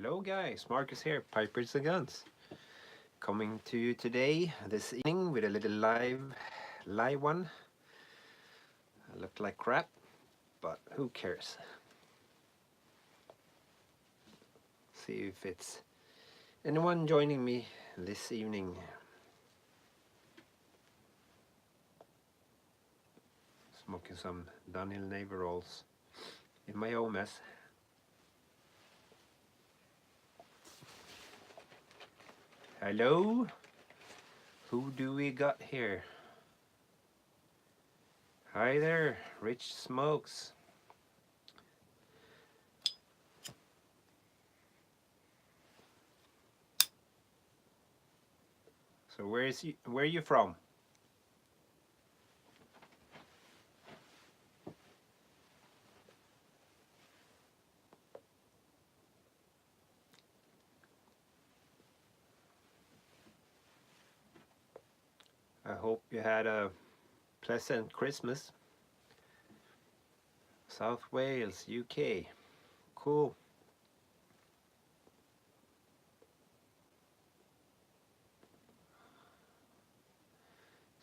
Hello guys, Marcus here, Pipers and Guns. Coming to you today, this evening, with a little live one. I look like crap, but who cares? See if it's anyone joining me this evening. Smoking some Daniel Naver rolls in my own mess. Hello? Who do we got here? Hi there, Rich Smokes. So where are you from? I hope you had a pleasant Christmas. South Wales, UK. Cool.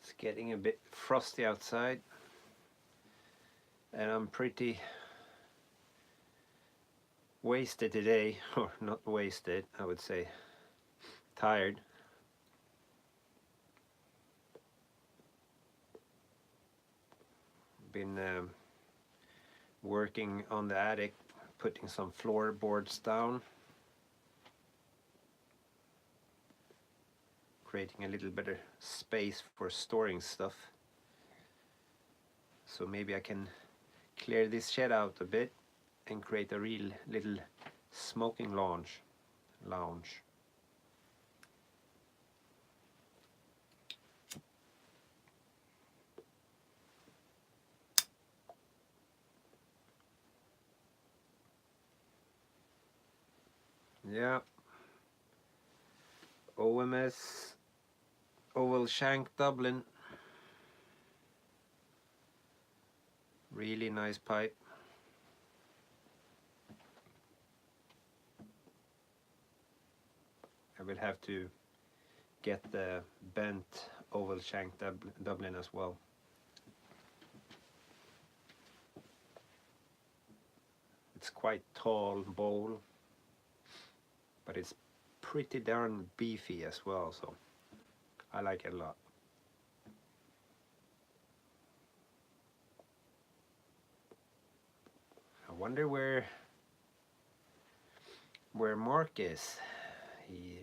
It's getting a bit frosty outside, and I'm pretty wasted today, or not wasted, I would say tired. Been working on the attic, putting some floorboards down, creating a little better space for storing stuff. So maybe I can clear this shed out a bit and create a real little smoking lounge. Yeah, OMS Oval Shank Dublin. Really nice pipe. I will have to get the bent Oval Shank Dublin as well. It's quite tall bowl, but it's pretty darn beefy as well, so I like it a lot. I wonder where Mark is. He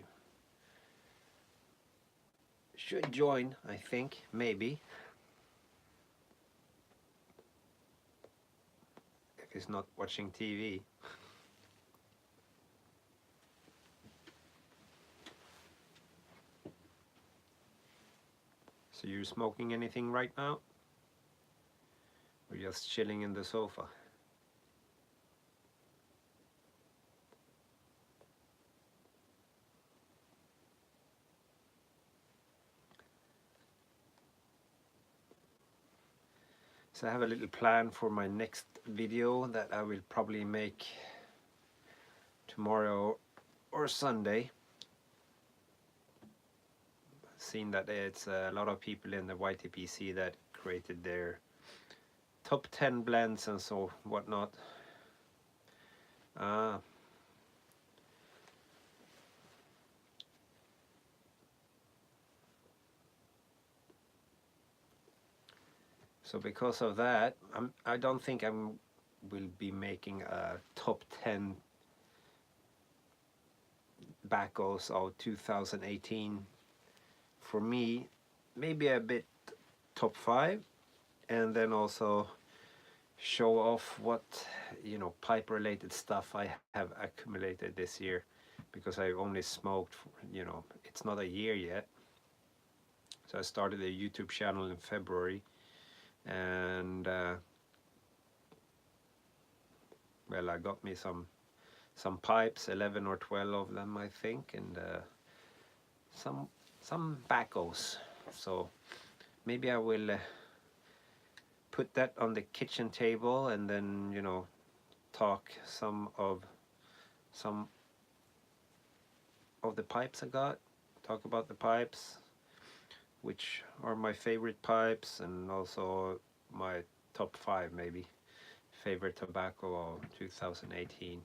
should join, I think, maybe. If he's not watching TV. So you're smoking anything right now? Or just chilling in the sofa? So I have a little plan for my next video that I will probably make tomorrow or Sunday. Seen that it's a lot of people in the YTPC that created their top 10 blends and so whatnot. So because of that, I don't think I will be making a top 10 backos of 2018. For me, maybe a bit top 5, and then also show off what, you know, pipe related stuff I have accumulated this year, because I only smoked, you know, it's not a year yet. So I started a YouTube channel in February, and well, I got me some pipes, 11 or 12 of them, I think, and some backos. So maybe I will put that on the kitchen table, and then, you know, talk some of the pipes I got, talk about the pipes, which are my favorite pipes, and also my top 5 maybe favorite tobacco of 2018.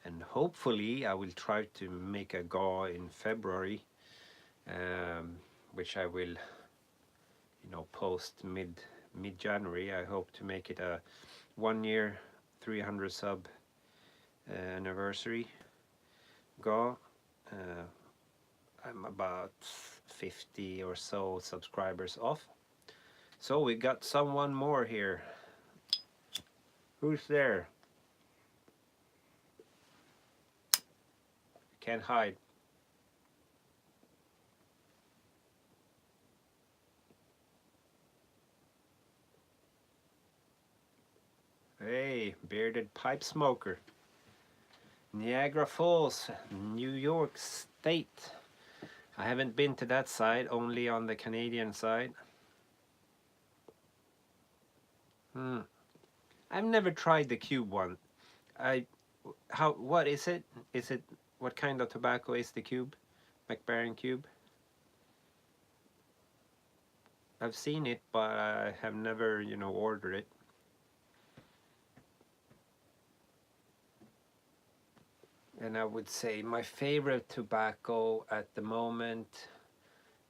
And hopefully I will try to make a GAW in February, which I will, you know, post mid January. I hope to make it a 1 year 300 sub anniversary GAW. I'm about 50 or so subscribers off. So we got someone more here. Who's there? Can't hide. Hey, bearded pipe smoker. Niagara Falls, New York State. I haven't been to that side, only on the Canadian side. I've never tried the cube one. What is it? What kind of tobacco is the cube? Mac Baren cube? I've seen it, but I have never, you know, ordered it. And I would say my favorite tobacco at the moment,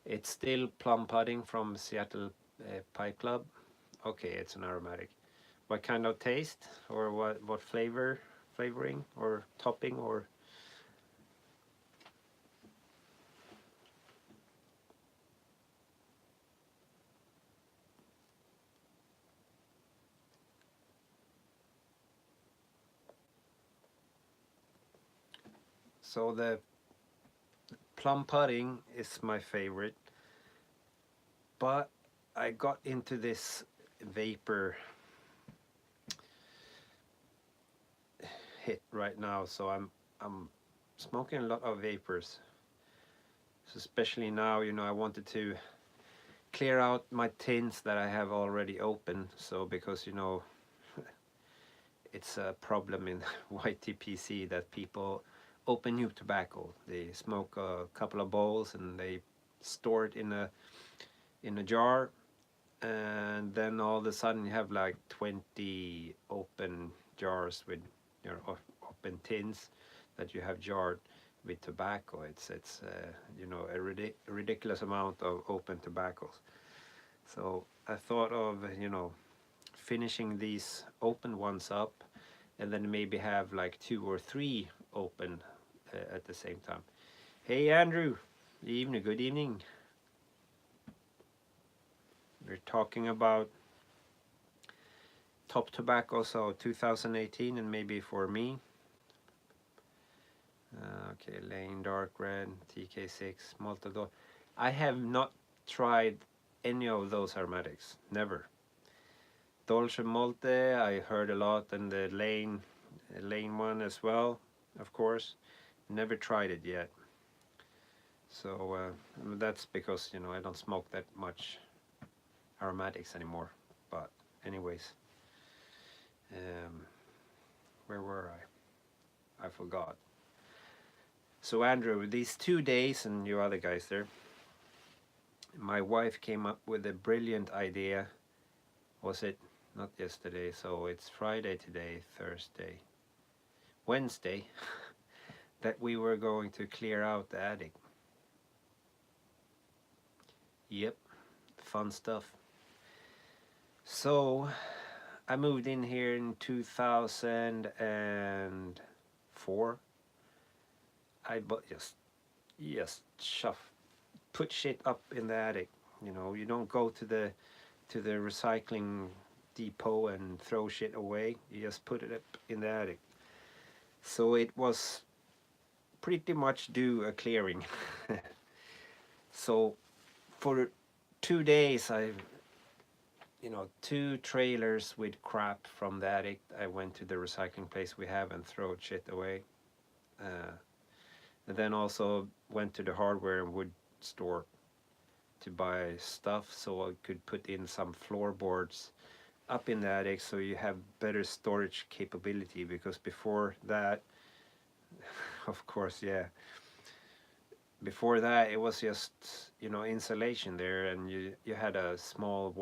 it's still Plum Pudding from Seattle Pipe Club. Okay, it's an aromatic. What kind of taste, or what flavoring or topping, or so the Plum Pudding is my favorite, but I got into this vapor hit right now, so I'm smoking a lot of vapors. So especially now, you know, I wanted to clear out my tins that I have already open. So because, you know, it's a problem in YTPC that people open new tobacco. They smoke a couple of bowls and they store it in a jar, and then all of a sudden you have like 20 open jars with, you know, open tins that you have jarred with tobacco. It's you know, a ridiculous amount of open tobaccos. So I thought of, you know, finishing these open ones up, and then maybe have like 2 or 3 open at the same time. Hey Andrew, good evening. We're talking about top tobacco, so 2018, and maybe for me. Okay, Lane Dark Red, TK6, Maltador. I have not tried any of those aromatics, never. Dolce Molte, I heard a lot, and the Lane one as well, of course. Never tried it yet. So that's because, you know, I don't smoke that much aromatics anymore. But anyways, where were I forgot. So Andrew, these 2 days, and you other guys there, my wife came up with a brilliant idea. Was it not yesterday? So it's Friday today, Thursday, Wednesday, that we were going to clear out the attic. Yep, fun stuff. So I moved in here in 2004. I just put shit up in the attic. You know, you don't go to the recycling depot and throw shit away. You just put it up in the attic. So it was pretty much due a clearing. So for 2 days, you know, 2 trailers with crap from the attic. I went to the recycling place we have and throw shit away. And then also went to the hardware and wood store to buy stuff so I could put in some floorboards up in the attic so you have better storage capability, because before that of course, yeah. Before that, it was just, you know, insulation there, and you had a small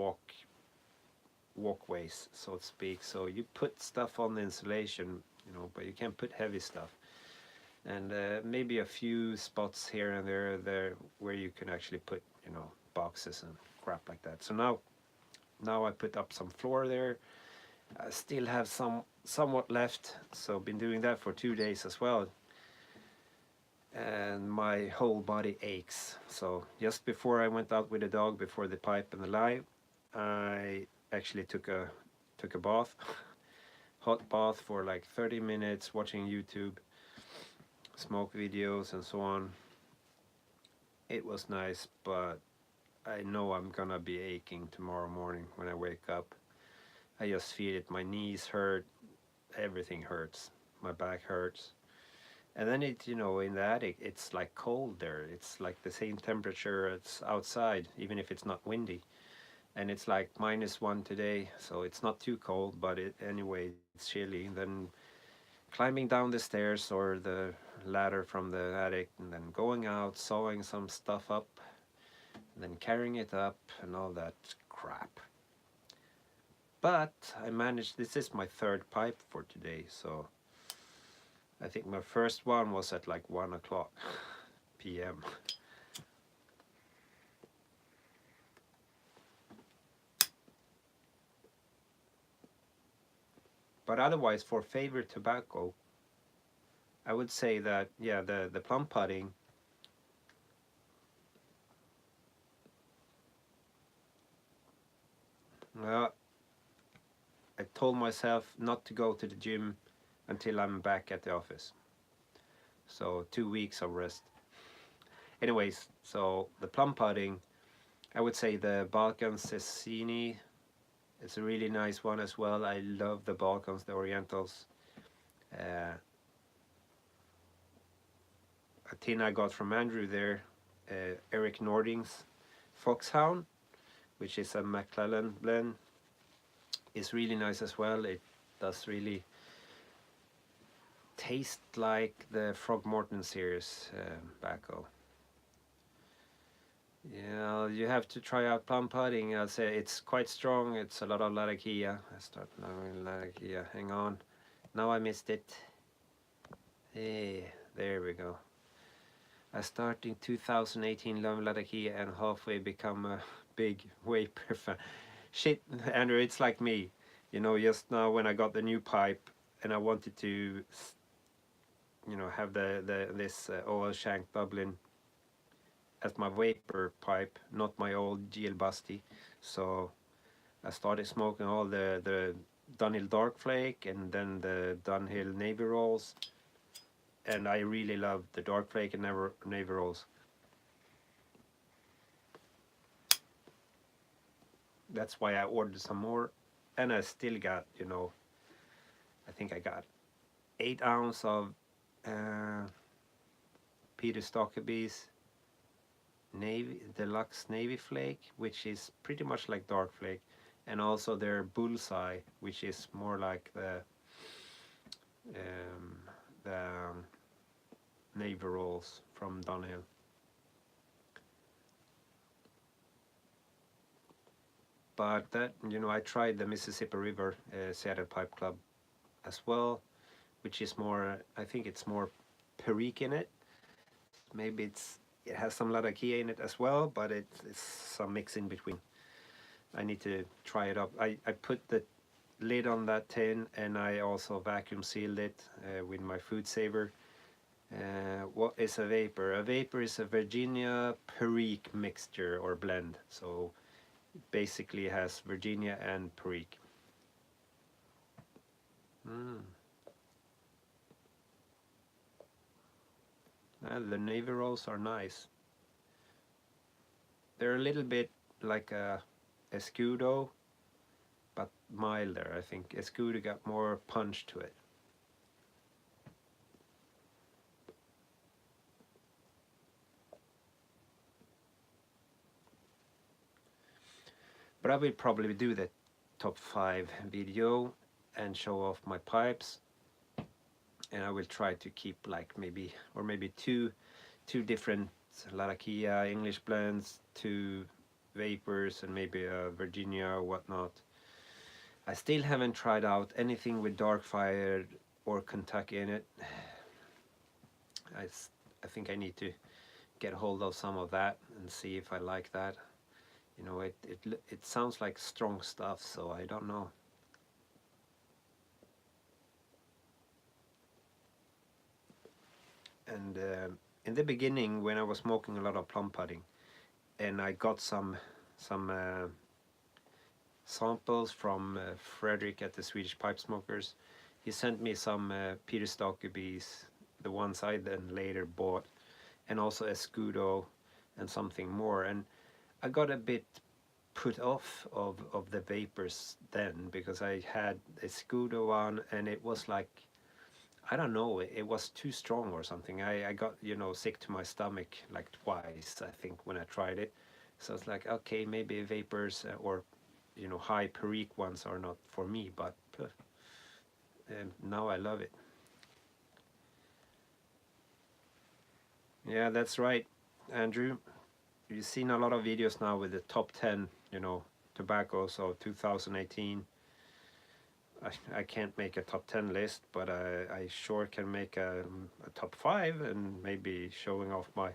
walkways, so to speak. So you put stuff on the insulation, you know, but you can't put heavy stuff. And maybe a few spots here and there where you can actually put, you know, boxes and crap like that. So now I put up some floor there. I still have somewhat left, so been doing that for 2 days as well, and my whole body aches. So just before I went out with the dog, before the pipe and the live, I actually took a bath, hot bath for like 30 minutes, watching YouTube, smoke videos and so on. It was nice, but I know I'm gonna be aching tomorrow morning when I wake up. I just feel it. My knees hurt, everything hurts, my back hurts. And then it, you know, in the attic, it's like cold there. It's like the same temperature as outside, even if it's not windy. And it's like -1 today, so it's not too cold, but anyway, it's chilly. Then climbing down the stairs or the ladder from the attic, and then going out, sewing some stuff up, and then carrying it up, and all that crap. But I managed. This is my third pipe for today, so I think my first one was at like 1 o'clock p.m. But otherwise, for favorite tobacco, I would say that, yeah, the plum pudding. Well, I told myself not to go to the gym until I'm back at the office. So 2 weeks of rest. Anyways, so the plum pudding, I would say the Balkan Cecchini. It's a really nice one as well. I love the Balkans, the Orientals. Uh, a tin I got from Andrew there, Eric Nording's Foxhound, which is a McClellan blend, is really nice as well. It does really taste like the Frogmorton series tobacco. Yeah, you have to try out plum pudding. I'll say it's quite strong. It's a lot of Latakia. I start knowing Latakia. Hang on. Now I missed it. Hey, there we go. I started in 2018 love Latakia and halfway become a big vapor fan. Shit, Andrew, it's like me. You know, just now when I got the new pipe and I wanted to, you know, have this oil shank Dublin as my vapor pipe, not my old GL Busty. So I started smoking all the Dunhill Dark Flake and then the Dunhill Navy Rolls, and I really love the Dark Flake and Navy Rolls. That's why I ordered some more, and I still got, you know, I think I got 8 ounces of Peter Stockaby's Navy Deluxe Navy Flake, which is pretty much like Dark Flake, and also their Bullseye, which is more like the Navy Rolls from Dunhill. But that, you know, I tried the Mississippi River Seattle Pipe Club as well, which is more, I think it's more Perique in it. Maybe it has some Latakia in it as well, but it's some mix in between. I need to try it up. I put the lid on that tin, and I also vacuum sealed it with my food saver. What is a vapor? A vapor is a Virginia Perique mixture or blend. So it basically has Virginia and Perique. The Navy Rolls are nice. They're a little bit like a Escudo, but milder. I think Escudo got more punch to it. But I will probably do the top 5 video and show off my pipes. and I will try to keep like maybe two different Latakia English blends, two vapors, and maybe a Virginia or whatnot. I still haven't tried out anything with Darkfire or Kentucky in it. I think I need to get hold of some of that and see if I like that. You know, it sounds like strong stuff, so I don't know. And in the beginning, when I was smoking a lot of plum pudding, and I got some samples from Frederick at the Swedish Pipe Smokers. He sent me some Peter Stokkebys, the ones I then later bought, and also Escudo and something more. And I got a bit put off of the vapors then, because I had Escudo one and it was like, I don't know, it was too strong or something. I got, you know, sick to my stomach like twice, I think, when I tried it. So it's like, okay, maybe vapors or, you know, high Perique ones are not for me, but now I love it. Yeah, that's right, Andrew. You've seen a lot of videos now with the top 10, you know, tobaccos of 2018. I can't make a top 10 list, but I sure can make a top 5, and maybe showing off my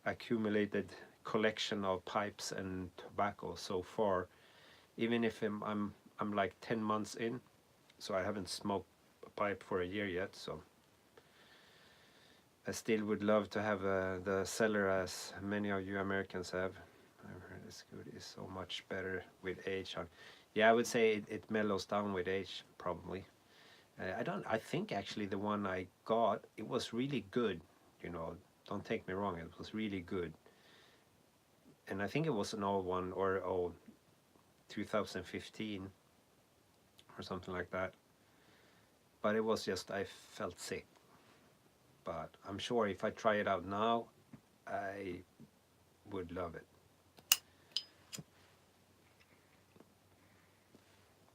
accumulated collection of pipes and tobacco so far. Even if I'm like 10 months in, so I haven't smoked a pipe for a year yet, so I still would love to have the cellar as many of you Americans have. I've heard Escudo is so much better with age. Yeah, I would say it mellows down with age, probably. I think actually the one I got, it was really good, you know, don't take me wrong, it was really good. And I think it was an old one, or 2015 or something like that. But it was just, I felt sick. But I'm sure if I try it out now, I would love it.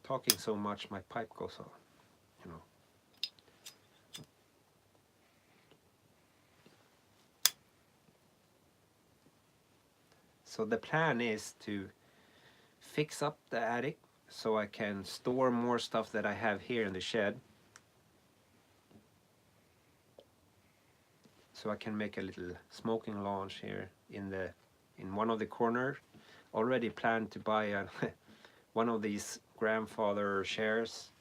Talking so much, my pipe goes off, you know. So the plan is to fix up the attic so I can store more stuff that I have here in the shed. So I can make a little smoking lounge here in one of the corners. Already planned to buy one of these grandfather chairs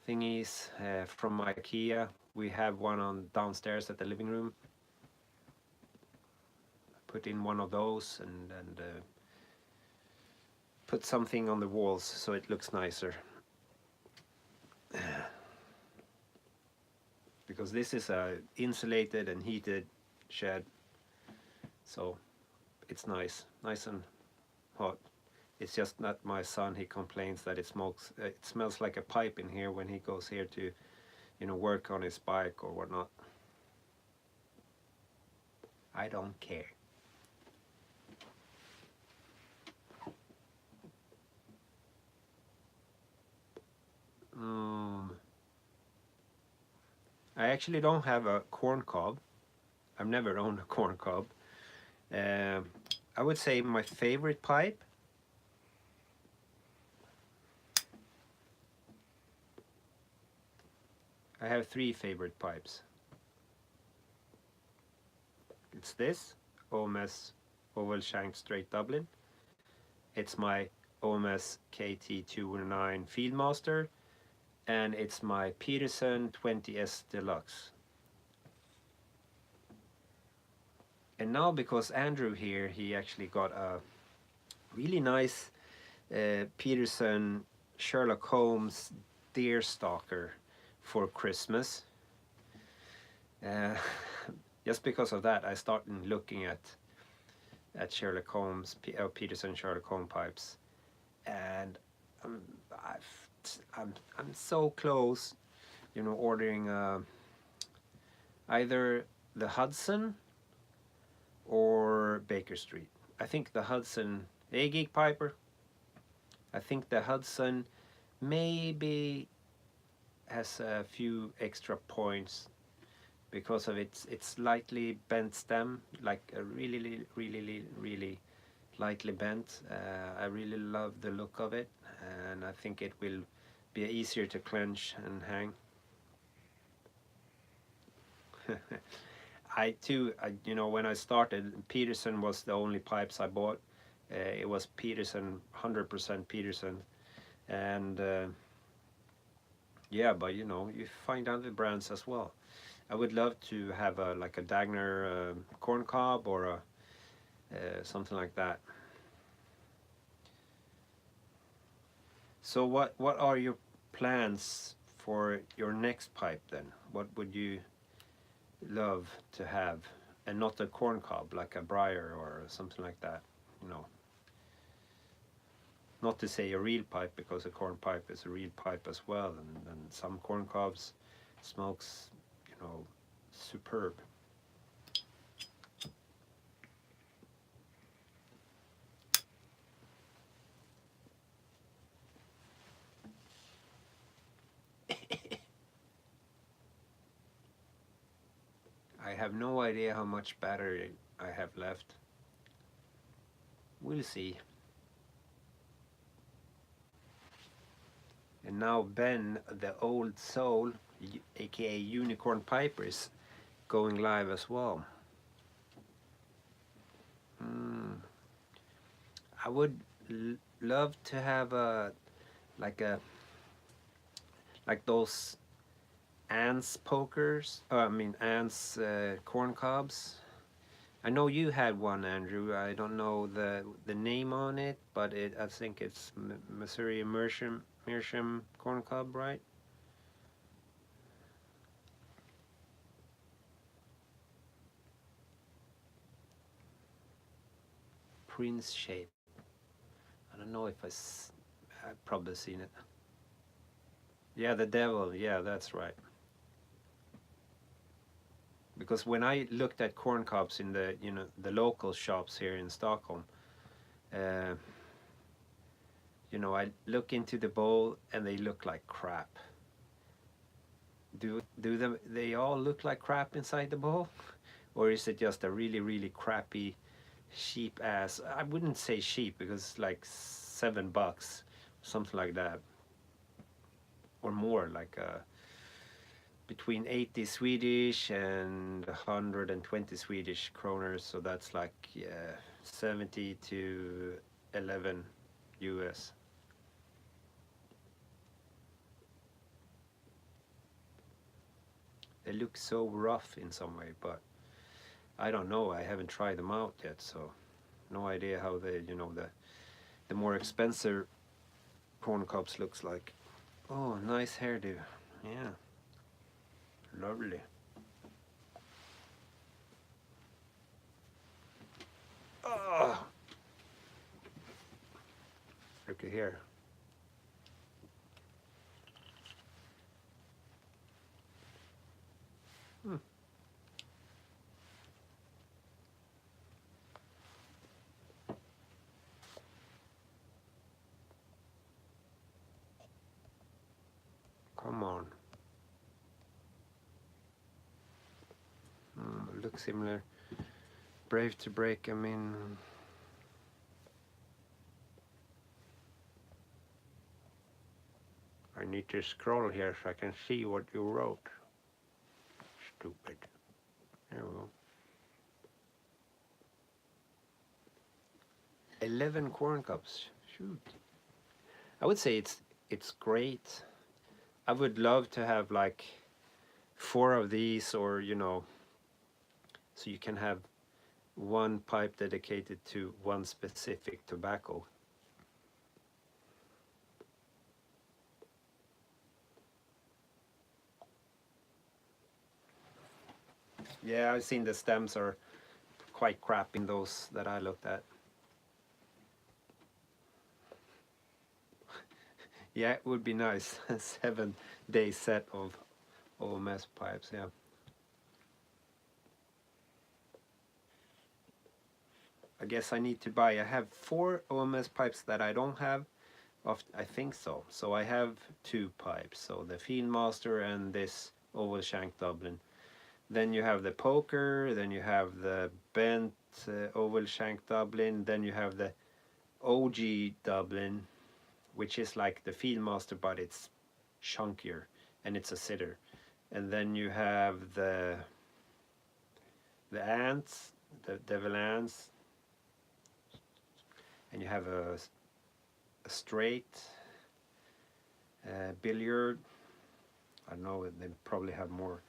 thingies from IKEA. We have one on downstairs at the living room. Put in one of those and put something on the walls so it looks nicer. Because this is a insulated and heated shed, so it's nice and hot. It's just not my son. He complains that it smells like a pipe in here when he goes here to, you know, work on his bike or whatnot. I don't care. I actually don't have a corn cob. I've never owned a corn cob. I would say my favorite pipe, I have 3 favorite pipes. It's this OMS Oval Shank Straight Dublin. It's my OMS KT209 Fieldmaster, and it's my Peterson 20S Deluxe. And now, because Andrew here, he actually got a really nice Peterson Sherlock Holmes Deerstalker for Christmas. Just because of that, I started looking at Sherlock Holmes, Peterson Sherlock Holmes pipes, and I'm so close, you know, ordering either the Hudson or Baker Street. I think the Hudson, A-Geek Piper. I think the Hudson maybe has a few extra points because of its slightly bent stem, like a really lightly bent. I really love the look of it, and I think it will be easier to clench and hang. You know, when I started, Peterson was the only pipes I bought. It was Peterson, 100% Peterson, and yeah, but you know, you find other brands as well. I would love to have a like a Dagner corn cob or a something like that. So what are your plans for your next pipe then? What would you love to have, and not a corn cob like a briar or something like that? You know, not to say a real pipe, because a corn pipe is a real pipe as well, and some corn cobs smokes, you know, superb. I have no idea how much battery I have left. We'll see. And now Ben, the old soul, aka Unicorn Piper, is going live as well. Hmm. I would love to have a like a like those ants pokers. I mean ants corn cobs. I know you had one, Andrew. I don't know the name on it, but I think it's Missouri Meerschaum corn cob, right? Prince shape. I don't know if I've probably seen it. Yeah, the devil. Yeah, that's right. Because when I looked at corn cobs in the the local shops here in Stockholm, uh, I look into the bowl and they look like crap. Do they all look like crap inside the bowl, or is it just a really crappy cheap ass? I wouldn't say cheap because it's like $7, something like that, or more, like between 80 Swedish and 120 Swedish kroners. So that's like 70 to 11 US. They look so rough in some way, but I don't know. I haven't tried them out yet, so no idea how they, the more expensive corn cobs looks like. Oh, nice hairdo. Yeah, lovely. Oh, look at here. Hmm. Come on. Looks similar. Brave to break. I mean, I need to scroll here so I can see what you wrote. Stupid. There we go. 11 corn cobs. Shoot. I would say it's great. I would love to have like 4 of these, or so you can have one pipe dedicated to one specific tobacco. Yeah, I've seen the stems are quite crap in those that I looked at. Yeah, it would be nice. 7-day set of OMS pipes, yeah. I guess I need to buy. I have 4 OMS pipes that I don't have I think so. So I have two pipes. So the Fieldmaster and this oval shank Dublin. Then you have the poker. Then you have the bent oval shank Dublin. Then you have the OG Dublin, which is like the Fieldmaster, but it's chunkier and it's a sitter. And then you have the ants, the devil ants, and you have a straight billiard. I don't know, they probably have more.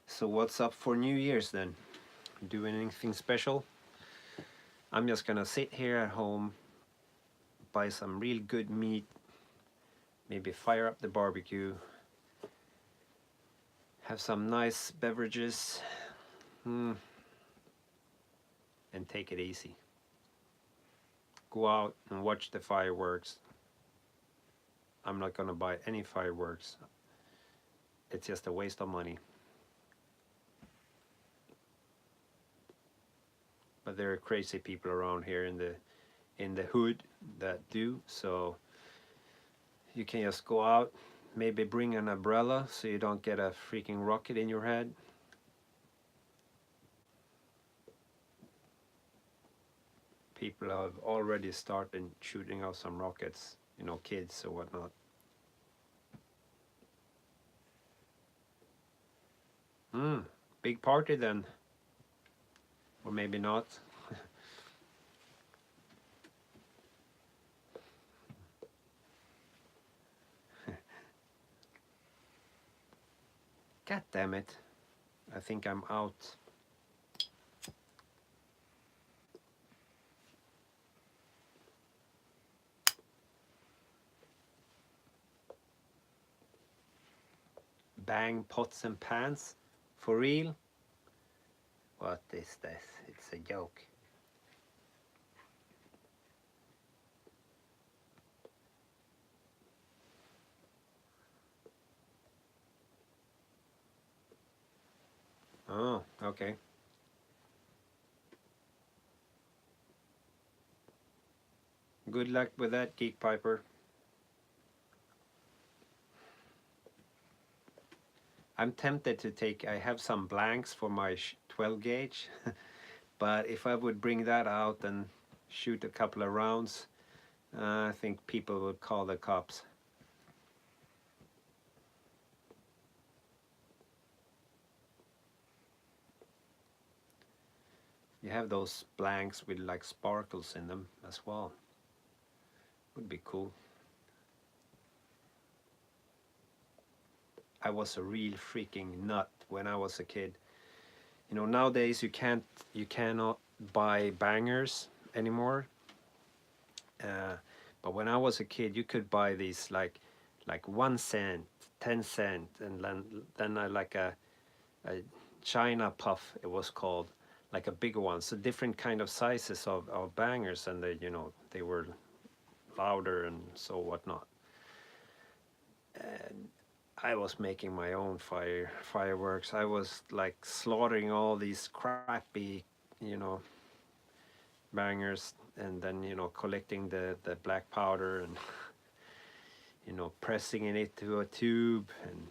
So what's up for New Year's then? Do anything special? I'm just gonna sit here at home, buy some real good meat, maybe fire up the barbecue, have some nice beverages, and take it easy. Go out and watch the fireworks. I'm not gonna buy any fireworks. It's just a waste of money. But there are crazy people around here in the hood that do, so you can just go out, maybe bring an umbrella so you don't get a freaking rocket in your head. People have already started shooting out some rockets, you know, kids or whatnot. Big party then. Or maybe not. God damn it. I think I'm out. Bang pots and pans? For real? What is this? It's a joke. Oh, okay. Good luck with that, Geek Piper. I'm tempted to take, I have some blanks for my 12 gauge, but if I would bring that out and shoot a couple of rounds, I think people would call the cops. You have those blanks with like sparkles in them as well. Would be cool. I was a real freaking nut when I was a kid. You know, nowadays you cannot buy bangers anymore. But when I was a kid, you could buy these like 1 cent, 10 cent, and then I like a China puff, it was called, like a bigger one. So different kind of sizes of bangers, and they, you know, they were louder and so whatnot. And I was making my own fireworks. I was like slaughtering all these crappy, you know, bangers, and then, you know, collecting the black powder and you know, pressing it to a tube and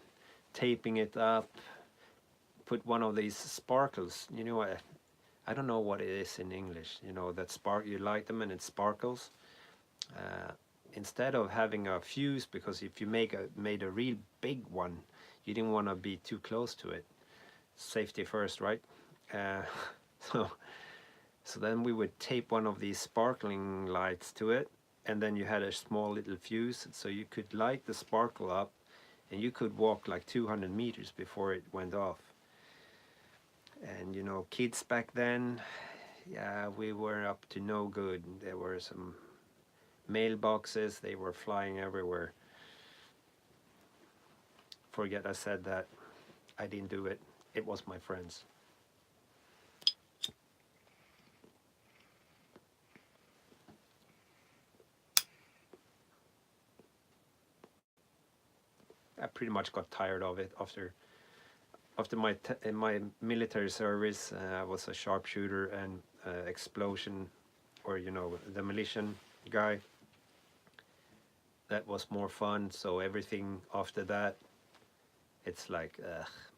taping it up. Put one of these sparkles, you know, I don't know what it is in English, you know, that spark, you light them and it sparkles. Instead of having a fuse, because if you made a real big one, you didn't want to be too close to it. Safety first, right? So then we would tape one of these sparkling lights to it, and then you had a small little fuse, so you could light the sparkle up, and you could walk like 200 meters before it went off. And you know, kids back then, yeah, we were up to no good. There were some mailboxes, they were flying everywhere. Forget I said that. I didn't do it. It was my friends. I pretty much got tired of it after my military service. I was a sharpshooter and explosion, or demolition guy. That was more fun. So everything after that, it's like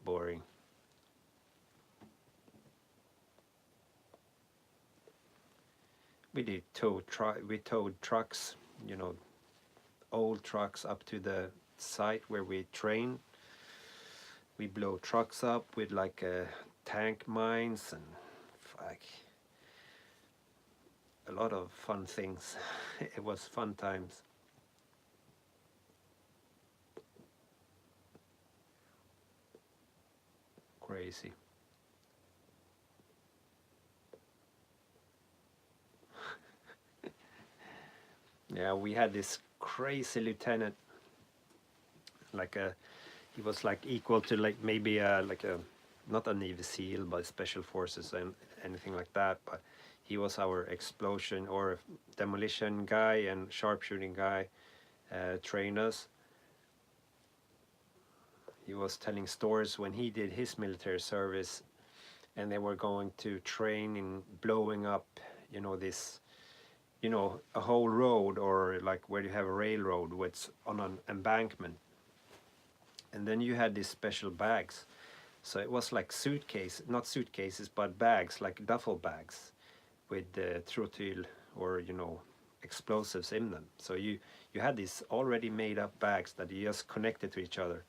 boring. We towed trucks, old trucks up to the site where we train. We blow trucks up with like tank mines and like a lot of fun things. It was fun times. Crazy. Yeah, we had this crazy lieutenant, like he was like equal to like maybe like a not a Navy SEAL but special forces and anything like that, but he was our explosion or demolition guy and sharpshooting guy, train us. He was telling stories when he did his military service, and they were going to train in blowing up, this, a whole road, or like where you have a railroad with on an embankment, and then you had these special bags. So it was like not suitcases, but bags, like duffel bags with trotyl or explosives in them. So you had these already made up bags that you just connected to each other,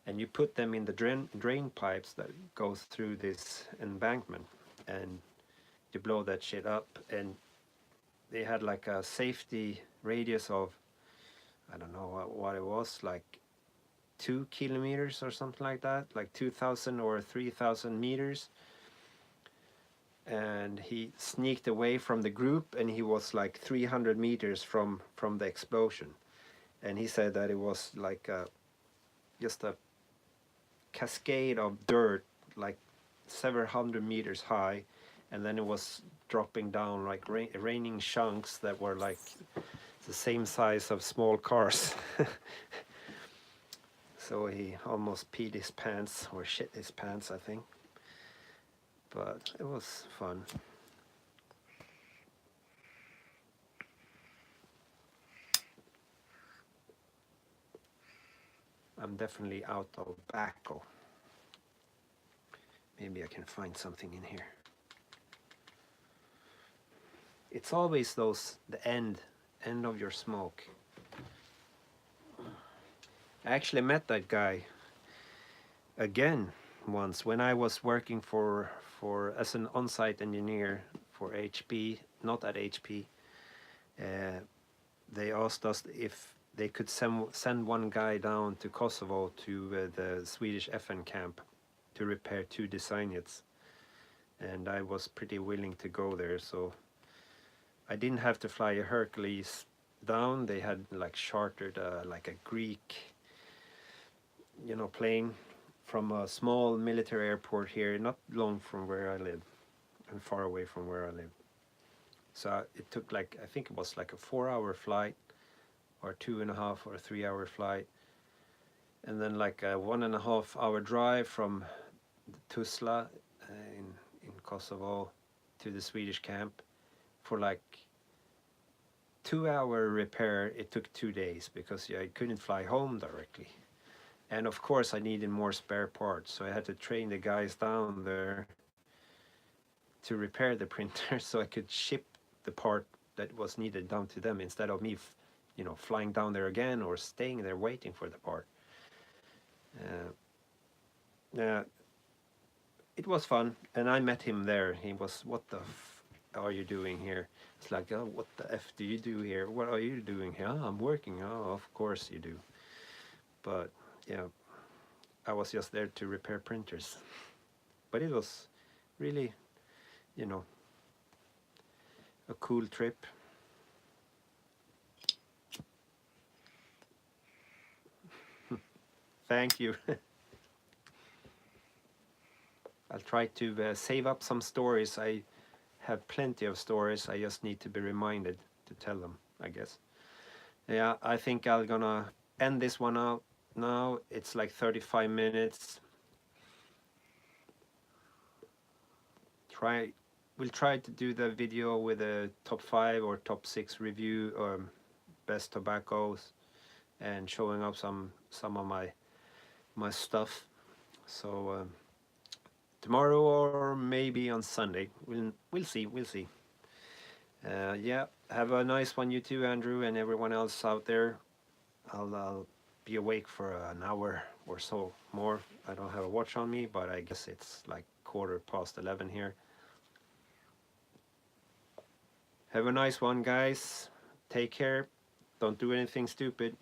and you put them in the drain pipes that goes through this embankment, and you blow that shit up. And they had like a safety radius of, I don't know what it was, like 2 kilometers or something like that, like 2,000 or 3,000 meters. And he sneaked away from the group, and he was like 300 meters from the explosion. And he said that it was like just a cascade of dirt, like several hundred meters high, and then it was dropping down like raining chunks that were like the same size of small cars. So he almost peed his pants, or shit his pants, I think. But it was fun. I'm definitely out of tobacco. Maybe I can find something in here. It's always the end of your smoke. I actually met that guy again once when I was working for as an on-site engineer for HP, not at HP. They asked us if they could send one guy down to Kosovo to the Swedish FN camp to repair 2 Designiets, and I was pretty willing to go there. So I didn't have to fly a Hercules down. They had like chartered like a Greek plane from a small military airport here, not long from where I live and far away from where I live. So it took like, I think it was like a 4-hour flight, or 2.5 or 3-hour flight, and then like a 1.5-hour drive from Tuzla in Kosovo to the Swedish camp. For like 2-hour repair, it took 2 days because I couldn't fly home directly. And of course I needed more spare parts, so I had to train the guys down there to repair the printer so I could ship the part that was needed down to them, instead of me flying down there again or staying there waiting for the part. It was fun, and I met him there. He was, what the f are you doing here? It's like, oh, what the F do you do here? What are you doing here? Oh, I'm working. Oh, of course you do. But yeah, I was just there to repair printers. But it was really, a cool trip. Thank you. I'll try to save up some stories. I have plenty of stories. I just need to be reminded to tell them, I guess. Yeah, I think I'm gonna end this one out now. It's like 35 minutes. We'll try to do the video with a top 5 or top 6 review or best tobaccos and showing up some of my stuff. So tomorrow or maybe on Sunday. We'll see. We'll see. Yeah, have a nice one, you too, Andrew, and everyone else out there. I'll be awake for an hour or so more. I don't have a watch on me, but I guess it's like 11:15 here. Have a nice one, guys. Take care. Don't do anything stupid.